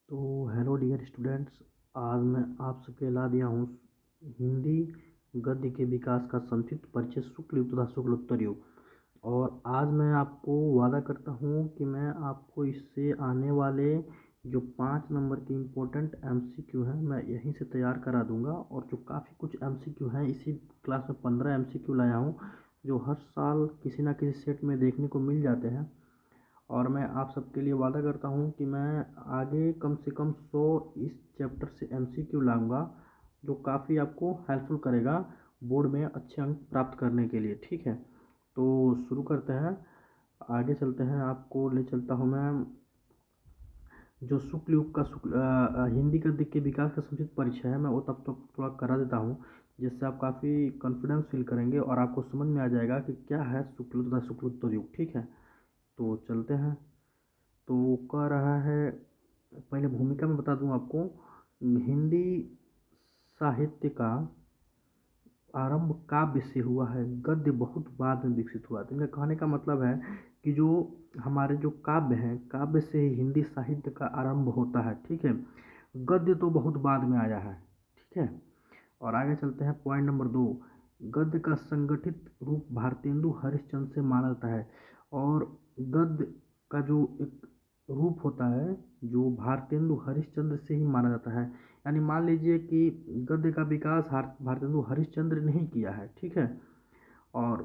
तो hello dear students, आज मैं आप सबके ला दिया हूँ हिंदी गद्य के विकास का संक्षिप्त परिचय शुक्ल युग तथा शुक्लोत्तर युग। और आज मैं आपको वादा करता हूँ कि मैं आपको इससे आने वाले जो 5 नंबर के इम्पोर्टेंट एमसीक्यू हैं मैं यहीं से तैयार करा दूंगा। और जो काफ़ी कुछ एमसीक्यू हैं, इसी क्लास में 15 एमसीक्यू लाया हूँ जो हर साल किसी ना किसी सेट में देखने को मिल जाते हैं। और मैं आप सबके लिए वादा करता हूँ कि मैं आगे कम से कम 100 इस चैप्टर से एमसीक्यू लाऊंगा, जो काफ़ी आपको हेल्पफुल करेगा बोर्ड में अच्छे अंक प्राप्त करने के लिए। ठीक है, तो शुरू करते हैं, आगे चलते हैं। आपको ले चलता हूँ मैं जो शुक्ल युग का हिंदी गद्य के विकास का संक्षिप्त परिचय है, मैं वो तब तक थोड़ा करा देता हूँ, जिससे आप काफ़ी कॉन्फिडेंस फील करेंगे और आपको समझ में आ जाएगा कि क्या है शुक्ल तथा शुक्लोत्तर युग। ठीक है, तो चलते हैं। तो कह रहा है, पहले भूमिका में बता दूं आपको, हिंदी साहित्य का आरंभ काव्य से हुआ है, गद्य बहुत बाद में विकसित हुआ। तो मेरे कहने का मतलब है कि जो हमारे जो काव्य हैं, काव्य से ही हिंदी साहित्य का आरंभ होता है। ठीक है, गद्य तो बहुत बाद में आया है। ठीक है, और आगे चलते हैं। पॉइंट नंबर 2, गद्य का संगठित रूप भारतेंदु हरिश्चंद्र से माना जाता है। और गद्य का जो एक रूप होता है जो भारतेंदु हरिश्चंद्र से ही माना जाता है। यानी मान लीजिए कि गद्य का विकास भारतेंदु हरिश्चंद्र ने ही किया है। ठीक है, और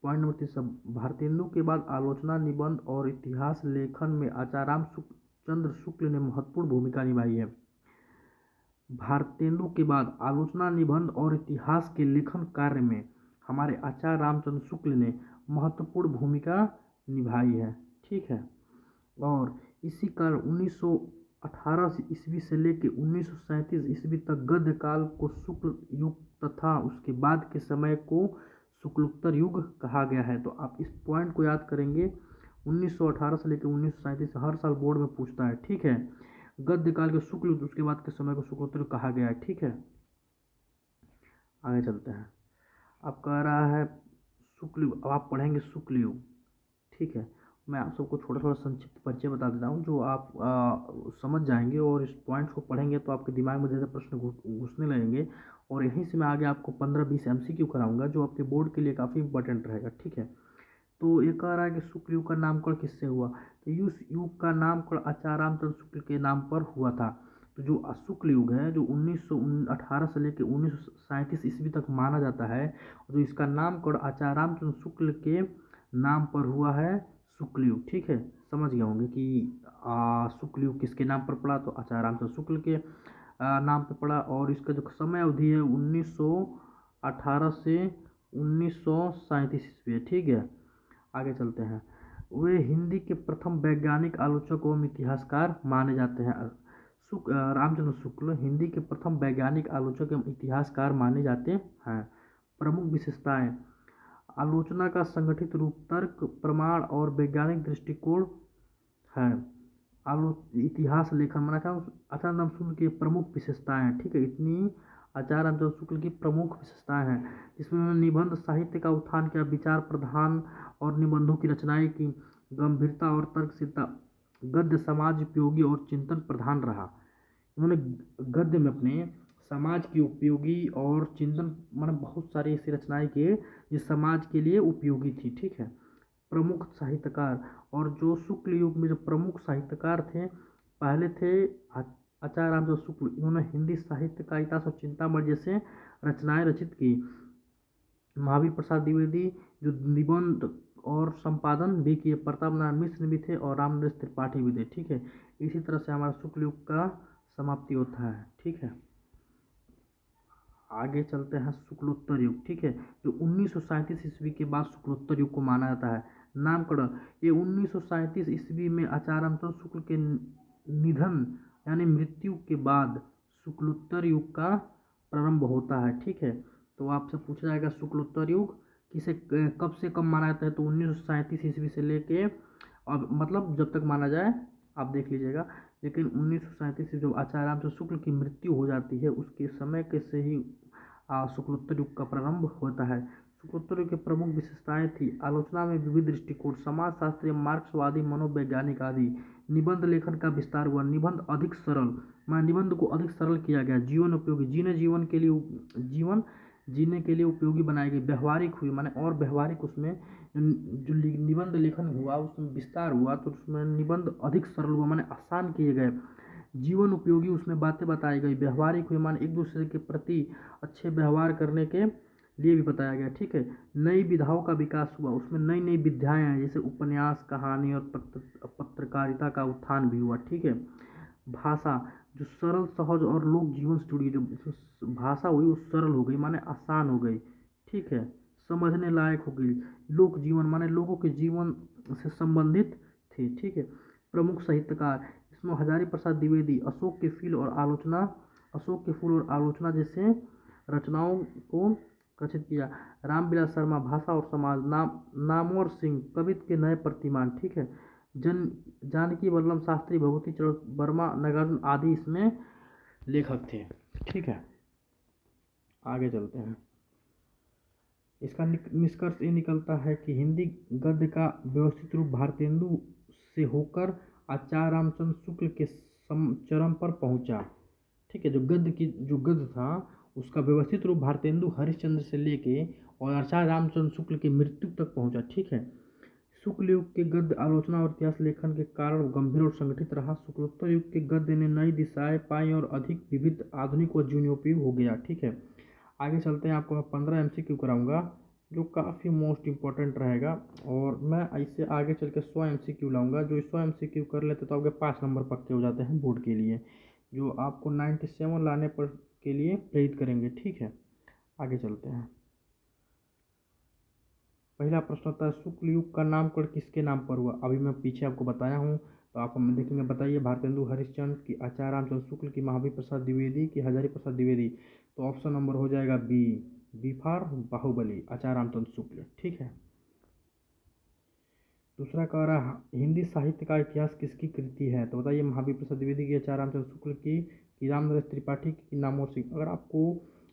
पॉइंट नंबर 3, भारतेंदु के बाद आलोचना निबंध और इतिहास लेखन में आचार्य चंद्र शुक्ल ने महत्वपूर्ण भूमिका निभाई है। भारतेंदु के बाद आलोचना निबंध और इतिहास के लेखन कार्य में हमारे आचार्य रामचंद्र शुक्ल ने महत्वपूर्ण भूमिका निभाई है। ठीक है, और इसी कारण 1918 ईस्वी से लेकर 1937 ईस्वी तक गद्य काल को शुक्ल युग तथा उसके बाद के समय को शुक्लोत्तर युग कहा गया है। तो आप इस पॉइंट को याद करेंगे, 1918 से लेकर 1937 हर साल बोर्ड में पूछता है। ठीक है, गद्य काल के शुक्ल युग, उसके बाद के समय को शुक्लोत्तर युग कहा गया है। ठीक है, आगे चलते हैं। अब कह रहा है शुक्ल युग, अब आप पढ़ेंगे शुक्ल युग। ठीक है, मैं आप सबको छोटा छोटा संक्षिप्त परिचय बता देता हूँ जो आप समझ जाएंगे, और इस पॉइंट्स को पढ़ेंगे तो आपके दिमाग में जैसे प्रश्न घुसने लगेंगे। और यहीं से मैं आगे आपको 15-20 एमसीक्यू कराऊंगा जो आपके बोर्ड के लिए काफ़ी इंपॉर्टेंट रहेगा। ठीक है, तो ये कह रहा है कि शुक्ल युग का नामकरण किससे हुआ। तो इस युग का नामकरण आचार्य रामचंद्र शुक्ल के नाम पर हुआ था। तो जो शुक्ल युग है जो 1918 से लेकर 1937 ईस्वी तक माना जाता है, जो इसका नामकरण आचार्य रामचंद्र शुक्ल के नाम पर हुआ है, शुक्ल युग। ठीक है, समझ गए होंगे कि शुक्ल युग किसके नाम पर पड़ा, तो आचार्य रामचंद्र शुक्ल के नाम पर पड़ा। और इसका जो समय अवधि है 1918 से 1937 ईस्वी है। ठीक है, आगे चलते हैं। वे हिंदी के प्रथम वैज्ञानिक आलोचक एवं इतिहासकार माने जाते हैं। रामचंद्र शुक्ल हिंदी के प्रथम वैज्ञानिक आलोचक एवं इतिहासकार माने जाते हैं। प्रमुख विशेषताएं: आलोचना का संगठित रूप, तर्क, प्रमाण और वैज्ञानिक दृष्टिकोण है। इतिहास लेखन माना था आचार्य रामचंद्र शुक्ल की प्रमुख विशेषताएं हैं। ठीक है, इतनी आचार्य रामचंद्र शुक्ल की प्रमुख विशेषताएं हैं, जिसमें उन्होंने निबंध साहित्य का उत्थान किया, विचार प्रधान और निबंधों की रचनाएं की, गंभीरता और तर्कशीलता, गद्य समाज उपयोगी और चिंतन प्रधान रहा। उन्होंने गद्य में अपने समाज की उपयोगी और चिंतन मतलब बहुत सारी ऐसी रचनाएं किए जो समाज के लिए उपयोगी थी। ठीक है, प्रमुख साहित्यकार, और जो शुक्ल युग में जो प्रमुख साहित्यकार थे, पहले थे आचार्य रामचंद्र शुक्ल। इन्होंने हिंदी साहित्य का इतिहास और चिंतामणि जैसे रचनाएं रचित की। महावीर प्रसाद द्विवेदी जो निबंध और संपादन भी किए, प्रताप नारायण मिश्र भी थे और रामनरेश त्रिपाठी भी थे। ठीक है, इसी तरह से हमारा शुक्ल युग का समाप्ति होता है। ठीक है, आगे चलते हैं शुक्लोत्तर युग। ठीक है, जो 1937 ईस्वी के बाद शुक्लोत्तर युग को माना जाता है। नामकरण, ये 1937 ईस्वी में आचार्य रामचंद्र शुक्ल के निधन यानी मृत्यु के बाद शुक्लोत्तर युग का प्रारंभ होता है। ठीक है, तो आपसे पूछा जाएगा शुक्लोत्तर युग किसे कब से कब माना जाता है, तो 1937 ईस्वी से लेके अब मतलब जब तक माना जाए आप देख लीजिएगा। लेकिन 1937 से जब आचार्य रामचंद्र शुक्ल की मृत्यु हो जाती है, उसके समय के से ही शुक्लोत्तर युग का प्रारंभ होता है। शुक्लोत्तर युग के प्रमुख विशेषताएं थी आलोचना में विविध दृष्टिकोण, समाजशास्त्रीय, मार्क्सवादी, मनोवैज्ञानिक आदि। निबंध लेखन का विस्तार हुआ, निबंध अधिक सरल, निबंध को अधिक सरल किया गया। जीवन उपयोगी, जीवन जीने के लिए उपयोगी बनाई गई। व्यवहारिक हुई, माने और व्यवहारिक उसमें जो निबंध लेखन हुआ उसमें विस्तार हुआ, तो उसमें निबंध अधिक सरल हुआ, माने आसान किए गए। जीवन उपयोगी, उसमें बातें बताई गई। व्यवहारिक हुई, माने एक दूसरे के प्रति अच्छे व्यवहार करने के लिए भी बताया गया। ठीक है। नई विधाओं का विकास हुआ, उसमें नई नई विधाएं हैं, जैसे उपन्यास, कहानी और पत्रकारिता का उत्थान भी हुआ। ठीक है। भाषा, जो सरल, सहज और लोक जीवन से जुड़ी, जो भाषा हुई वो सरल हो गई, माने आसान हो गई। ठीक है। समझने लायक हो गई। लोक जीवन, माने लोगों के जीवन से संबंधित थे। ठीक है। प्रमुख साहित्यकार, इसमें हजारी प्रसाद द्विवेदी अशोक के फूल और आलोचना जैसे रचनाओं को रचित किया। रामविलास शर्मा, भाषा और समाज, नामवर सिंह, कवित्व के नए प्रतिमान। ठीक है। जानकी वल्लभ शास्त्री, भगवती चरण वर्मा, नागार्जुन आदि इसमें लेखक थे। ठीक है। आगे चलते हैं। इसका निष्कर्ष ये निकलता है कि हिंदी गद्य का व्यवस्थित रूप भारतेंदु से होकर आचार्य रामचंद्र शुक्ल के चरम पर पहुंचा। ठीक है। जो गद्य था उसका व्यवस्थित रूप भारतेंदु हरिश्चंद्र से लेके और आचार्य रामचंद्र शुक्ल की मृत्यु तक पहुंचा। ठीक है। शुक्ल युग के गद्य आलोचना और इतिहास लेखन के कारण गंभीर और संगठित रहा। शुक्लोत्तर युग के गद्य ने नई दिशाएं पाई और अधिक विविध, आधुनिक व जीवनोपयोगी हो गया। ठीक है। आगे चलते हैं। आपको मैं 15 MCQ कराऊंगा जो काफ़ी मोस्ट इम्पोर्टेंट रहेगा, और मैं ऐसे आगे चल के 100 MCQ लाऊंगा। जो 100 MCQ कर लेते तो आपके 5 नंबर पक्के हो जाते हैं बोर्ड के लिए, जो आपको 97 लाने पर के लिए प्रेरित करेंगे। ठीक है। आगे चलते हैं। पहला प्रश्न होता है, शुक्ल युग का नामकरण किसके नाम पर हुआ? अभी मैं पीछे आपको बताया हूँ, तो आप हमें देखेंगे। बताइए। भारतेंदु हरिश्चंद्र की, आचार्य रामचंद्र शुक्ल की, महावीर प्रसाद द्विवेदी की, हजारी प्रसाद द्विवेदी। तो ऑप्शन नंबर हो जाएगा बी फॉर बाहुबली, आचार्य रामचंद्र शुक्ल। ठीक है। दूसरा कह रहा है, हिंदी साहित्य का इतिहास किसकी कृति है? तो बताइए। महावीर प्रसाद द्विवेदी की, आचार्य रामचंद्र शुक्ल की, रामनरेश त्रिपाठी की, नामवर सिंह। अगर आपको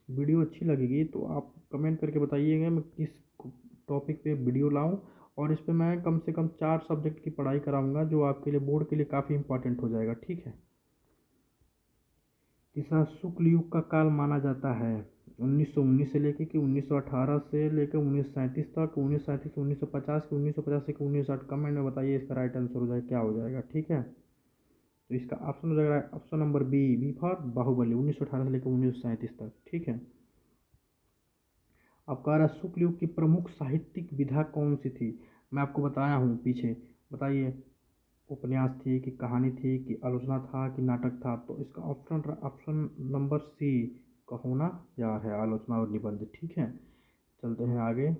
वीडियो अच्छी लगेगी तो आप कमेंट करके बताइएगा मैं किस टॉपिक पे वीडियो लाऊं, और इस पे मैं कम से कम 4 सब्जेक्ट की पढ़ाई कराऊंगा, जो आपके लिए बोर्ड के लिए काफ़ी इंपॉर्टेंट हो जाएगा। ठीक है। तीसरा, शुक्ल युग का काल माना जाता है 1919 से लेकर कि 1918 से लेकर 1937 तक, 1937 से 1950 के, 1950 से 1960। कमेंट में बताइए इसका राइट आंसर हो जाए क्या हो जाएगा। ठीक है। तो इसका ऑप्शन हो जाएगा option number B for Bahubali, 1918 से लेकर 1937 तक। ठीक है। अब कह रहा है, शुक्ल युग की प्रमुख साहित्यिक विधा कौन सी थी? मैं आपको बताया हूँ पीछे। बताइए। उपन्यास थी कि कहानी थी कि आलोचना था कि नाटक था? तो इसका option number C, Kaho Naa Pyaar है, आलोचना और निबंध। ठीक है। चलते हैं आगे।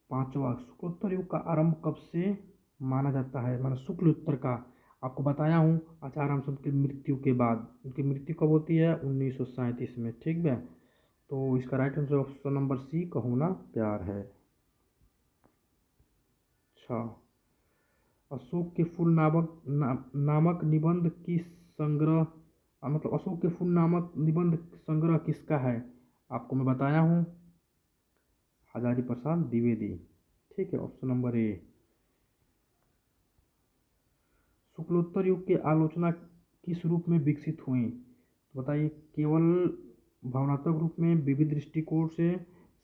पांचवा, शुक्लोत्तर युग का आरंभ कब से माना जाता है? मैंने शुक्लोत्तर का आपको बताया हूँ आचार्य रामचंद्र की मृत्यु के बाद। उनकी मृत्यु कब होती है? 1937 में। ठीक है। तो इसका right answer option number C, Kaho Naa Pyaar Hai. अच्छा। अशोक के फूल नामक निबंध की संग्रह, मतलब अशोक के फूल नामक निबंध संग्रह किसका है? आपको मैं बताया हूँ, हजारी प्रसाद द्विवेदी। ठीक है। Option number A. शुक्लोत्तर युग की आलोचना किस रूप में विकसित हुई? तो बताइए। केवल भावनात्मक रूप में, विविध दृष्टिकोण से,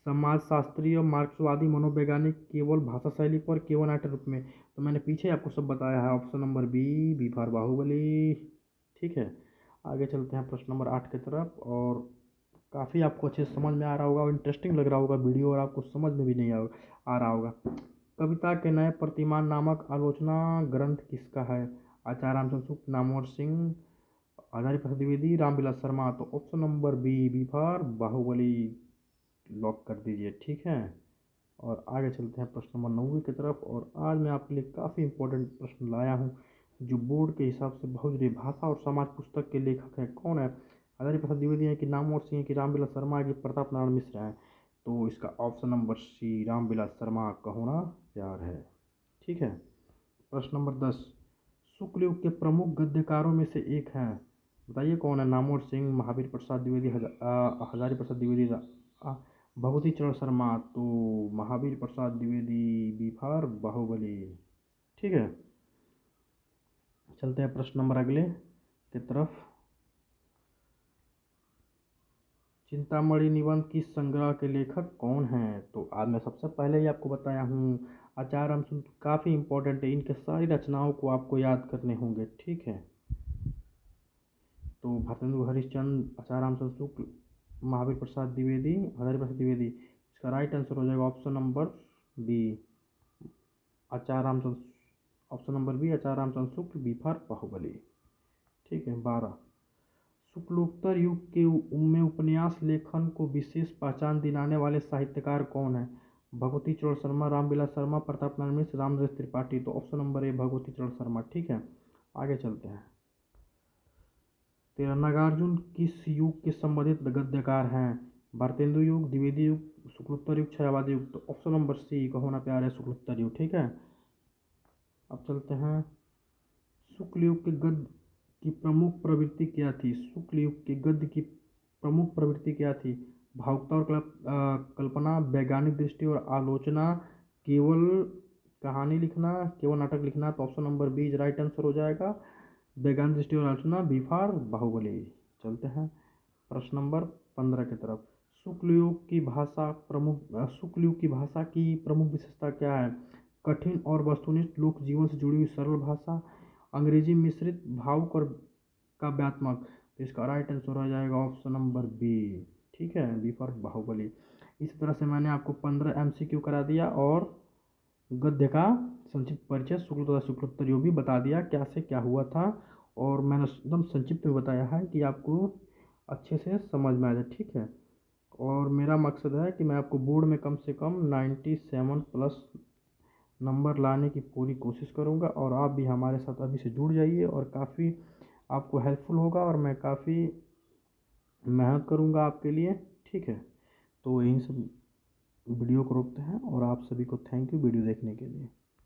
समाजशास्त्रीय, मार्क्सवादी, मनोवैज्ञानिक, केवल भाषा शैली पर, केवल नाट्य रूप में? तो मैंने पीछे आपको सब बताया है। Option number B for Bahubali. ठीक है। आगे चलते हैं प्रश्न नंबर 8 की तरफ, और काफ़ी आपको अच्छे से समझ में आ रहा होगा और इंटरेस्टिंग लग रहा होगा वीडियो, और आपको समझ में भी नहीं आ रहा होगा। कविता के नए प्रतिमान नामक आलोचना ग्रंथ किसका है? आचार्य रामचंद्र शुक्ल, नामवर सिंह, हजारी प्रसाद द्विवेदी, रामविलास शर्मा। तो option number B for Bahubali lock कर दीजिए। ठीक है। और आगे चलते हैं प्रश्न नंबर 9 की तरफ, और आज मैं आपके लिए काफ़ी इंपॉर्टेंट प्रश्न लाया हूँ, जो बोर्ड के हिसाब से बहुत जरूरी। भाषा और समाज पुस्तक के लेखक हैं कौन है? हजारी प्रसाद द्विवेदी हैं कि नामवर सिंह है कि रामविलास शर्मा है कि प्रताप नारायण मिश्र हैं? तो इसका option number C, Ramvilas Sharma, Kaho Naa Pyaar Hai. ठीक है। प्रश्न नंबर 10, शुक्ल युग के प्रमुख गद्यकारों में से एक हैं? बताइए कौन है? नामवर सिंह, महावीर प्रसाद द्विवेदी, हजारी प्रसाद द्विवेदी, भभूति चरण शर्मा। तो महावीर प्रसाद द्विवेदी, बी फॉर बाहुबली। ठीक है, चलते हैं प्रश्न नंबर अगले की तरफ। चिंतामणि निबंध की संग्रह के लेखक कौन हैं? तो आज मैं सबसे पहले ही आपको बताया हूँ, आचार्य रामचंद्र। काफ़ी इंपॉर्टेंट है, इनके सारी रचनाओं को आपको याद करने होंगे। ठीक है, तो भारतेंदु हरिश्चंद्र, आचार्य रामचंद्र शुक्ल, महावीर प्रसाद द्विवेदी, हजारी प्रसाद द्विवेदी। इसका राइट आंसर हो जाएगा option number B, Acharya Ramchandra. Option number B, Acharya Ramchandra Shukla, B for Bahubali. ठीक है, 12। शुक्लोत्तर युग के में उपन्यास लेखन को विशेष पहचान दिलाने वाले साहित्यकार कौन है? भगवती चरण शर्मा, रामविलास शर्मा, प्रताप नारायण मिश्र, रामदास त्रिपाठी। तो ऑप्शन नंबर ए, भगवती चरण शर्मा। ठीक है, आगे चलते हैं। तेरह, नागार्जुन किस युग के संबंधित गद्यकार हैं? भारतेंदु युग, द्विवेदी युग, शुक्लोत्तर युग, छायावादी युग। तो ऑप्शन नंबर सी, कहो ना प्यार है, शुक्लोत्तर युग। ठीक है, अब चलते हैं। शुक्ल युग के गद्य की प्रमुख प्रवृत्ति क्या थी? शुक्ल युग के गद्य की प्रमुख प्रवृत्ति क्या थी? भावुकता और कल्पना, वैज्ञानिक दृष्टि और आलोचना, केवल कहानी लिखना, केवल नाटक लिखना। तो option number B right answer हो जाएगा, वैज्ञानिक दृष्टि और आलोचना, बी फॉर बाहुबली। चलते हैं प्रश्न नंबर 15 की तरफ। शुक्ल युग की भाषा की प्रमुख विशेषता क्या है? कठिन और वस्तुनिष्ठ लोक जीवन से जुड़ी हुई सरल भाषा, अंग्रेजी मिश्रित भावुक और काव्यात्मक। तो इसका राइट आंसर हो जाएगा ऑप्शन नंबर बी। ठीक है, बी फॉर बाहुबली। इस तरह से मैंने आपको 15 MCQ करा दिया और गद्य का संक्षिप्त परिचय शुक्ल तथा शुक्लोत्तर युग भी बता दिया, क्या से क्या हुआ था। और मैंने एकदम संक्षिप्त में बताया है कि आपको अच्छे से समझ में आ जाए। ठीक है, और मेरा मकसद है कि मैं आपको बोर्ड में कम से कम 97+ नंबर लाने की पूरी कोशिश करूंगा, और आप भी हमारे साथ अभी से जुड़ जाइए, और काफ़ी आपको हेल्पफुल होगा, और मैं काफ़ी मेहनत करूंगा आपके लिए। ठीक है, तो यहीं सब वीडियो को रोकते हैं, और आप सभी को थैंक यू वीडियो देखने के लिए।